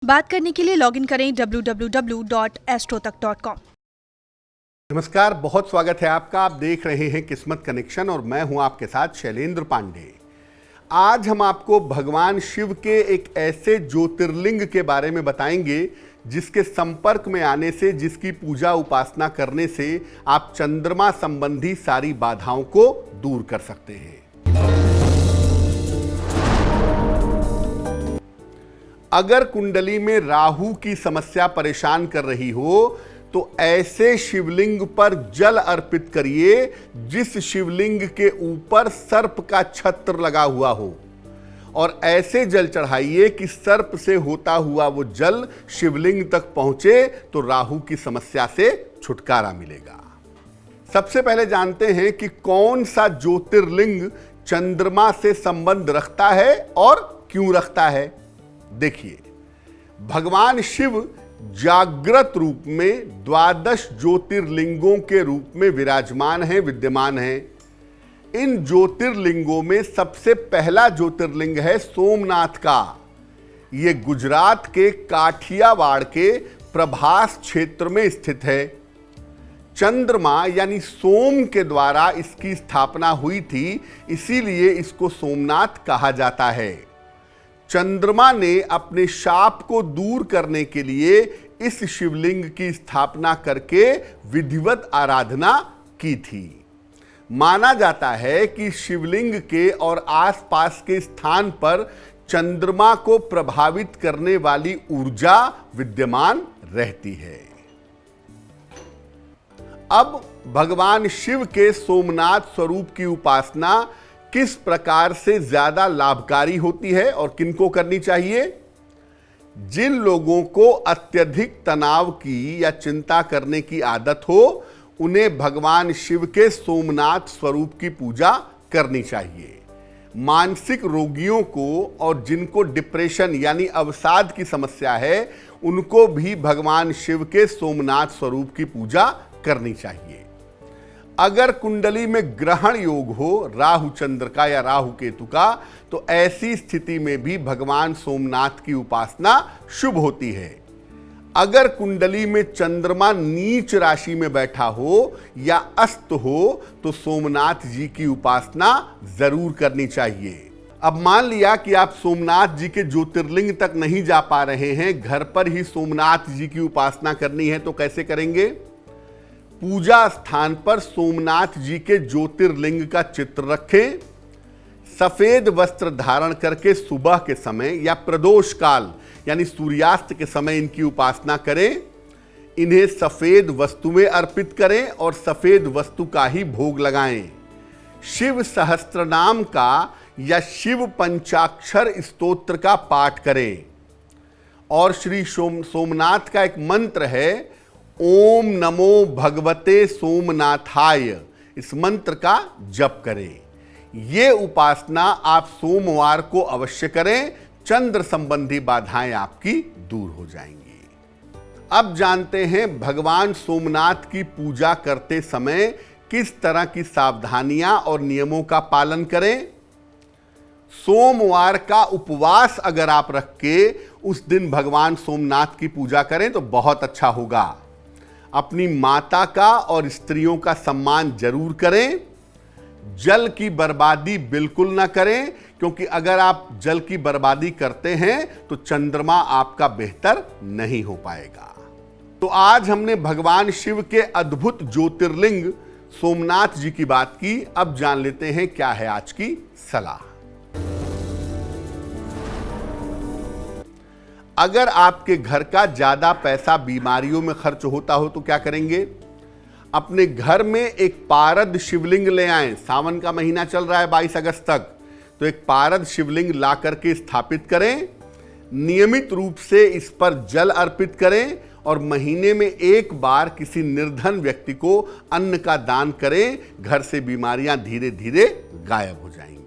बात करने के लिए लॉगिन करें www.astrotak.com। नमस्कार, बहुत स्वागत है आपका। आप देख रहे हैं किस्मत कनेक्शन और मैं हूं आपके साथ शैलेंद्र पांडे। आज हम आपको भगवान शिव के एक ऐसे ज्योतिर्लिंग के बारे में बताएंगे जिसके संपर्क में आने से, जिसकी पूजा उपासना करने से आप चंद्रमा संबंधी सारी बाधाओं को दूर कर सकते हैं। अगर कुंडली में राहु की समस्या परेशान कर रही हो तो ऐसे शिवलिंग पर जल अर्पित करिए जिस शिवलिंग के ऊपर सर्प का छत्र लगा हुआ हो, और ऐसे जल चढ़ाइए कि सर्प से होता हुआ वो जल शिवलिंग तक पहुंचे तो राहु की समस्या से छुटकारा मिलेगा। सबसे पहले जानते हैं कि कौन सा ज्योतिर्लिंग चंद्रमा से संबंध रखता है और क्यों रखता है। देखिए, भगवान शिव जागृत रूप में 12 ज्योतिर्लिंगों के रूप में विराजमान है, विद्यमान है। इन ज्योतिर्लिंगों में सबसे पहला ज्योतिर्लिंग है सोमनाथ का। यह गुजरात के काठियावाड़ के प्रभास क्षेत्र में स्थित है। चंद्रमा यानी सोम के द्वारा इसकी स्थापना हुई थी, इसीलिए इसको सोमनाथ कहा जाता है। चंद्रमा ने अपने शाप को दूर करने के लिए इस शिवलिंग की स्थापना करके विधिवत आराधना की थी। माना जाता है कि शिवलिंग के और आसपास के स्थान पर चंद्रमा को प्रभावित करने वाली ऊर्जा विद्यमान रहती है। अब भगवान शिव के सोमनाथ स्वरूप की उपासना किस प्रकार से ज्यादा लाभकारी होती है और किनको करनी चाहिए। जिन लोगों को अत्यधिक तनाव की या चिंता करने की आदत हो, उन्हें भगवान शिव के सोमनाथ स्वरूप की पूजा करनी चाहिए। मानसिक रोगियों को और जिनको डिप्रेशन यानी अवसाद की समस्या है, उनको भी भगवान शिव के सोमनाथ स्वरूप की पूजा करनी चाहिए। अगर कुंडली में ग्रहण योग हो राहु चंद्र का या राहु केतु का, तो ऐसी स्थिति में भी भगवान सोमनाथ की उपासना शुभ होती है। अगर कुंडली में चंद्रमा नीच राशि में बैठा हो या अस्त हो तो सोमनाथ जी की उपासना जरूर करनी चाहिए। अब मान लिया कि आप सोमनाथ जी के ज्योतिर्लिंग तक नहीं जा पा रहे हैं, घर पर ही सोमनाथ जी की उपासना करनी है, तो कैसे करेंगे। पूजा स्थान पर सोमनाथ जी के ज्योतिर्लिंग का चित्र रखें। सफेद वस्त्र धारण करके सुबह के समय या प्रदोष काल यानी सूर्यास्त के समय इनकी उपासना करें। इन्हें सफेद वस्तुएं अर्पित करें और सफेद वस्तु का ही भोग लगाएं। शिव सहस्त्रनाम का या शिव पंचाक्षर स्तोत्र का पाठ करें। और श्री सोमनाथ का एक मंत्र है, ओम नमो भगवते सोमनाथाय। इस मंत्र का जप करें। ये उपासना आप सोमवार को अवश्य करें। चंद्र संबंधी बाधाएं आपकी दूर हो जाएंगी। अब जानते हैं भगवान सोमनाथ की पूजा करते समय किस तरह की सावधानियां और नियमों का पालन करें। सोमवार का उपवास अगर आप रख के उस दिन भगवान सोमनाथ की पूजा करें तो बहुत अच्छा होगा। अपनी माता का और स्त्रियों का सम्मान जरूर करें। जल की बर्बादी बिल्कुल ना करें, क्योंकि अगर आप जल की बर्बादी करते हैं तो चंद्रमा आपका बेहतर नहीं हो पाएगा। तो आज हमने भगवान शिव के अद्भुत ज्योतिर्लिंग सोमनाथ जी की बात की। अब जान लेते हैं क्या है आज की सलाह। अगर आपके घर का ज्यादा पैसा बीमारियों में खर्च होता हो तो क्या करेंगे। अपने घर में एक पारद शिवलिंग ले आएं। सावन का महीना चल रहा है 22 अगस्त तक, तो एक पारद शिवलिंग ला करके स्थापित करें। नियमित रूप से इस पर जल अर्पित करें और महीने में एक बार किसी निर्धन व्यक्ति को अन्न का दान करें। घर से बीमारियां धीरे धीरे गायब हो जाएंगी।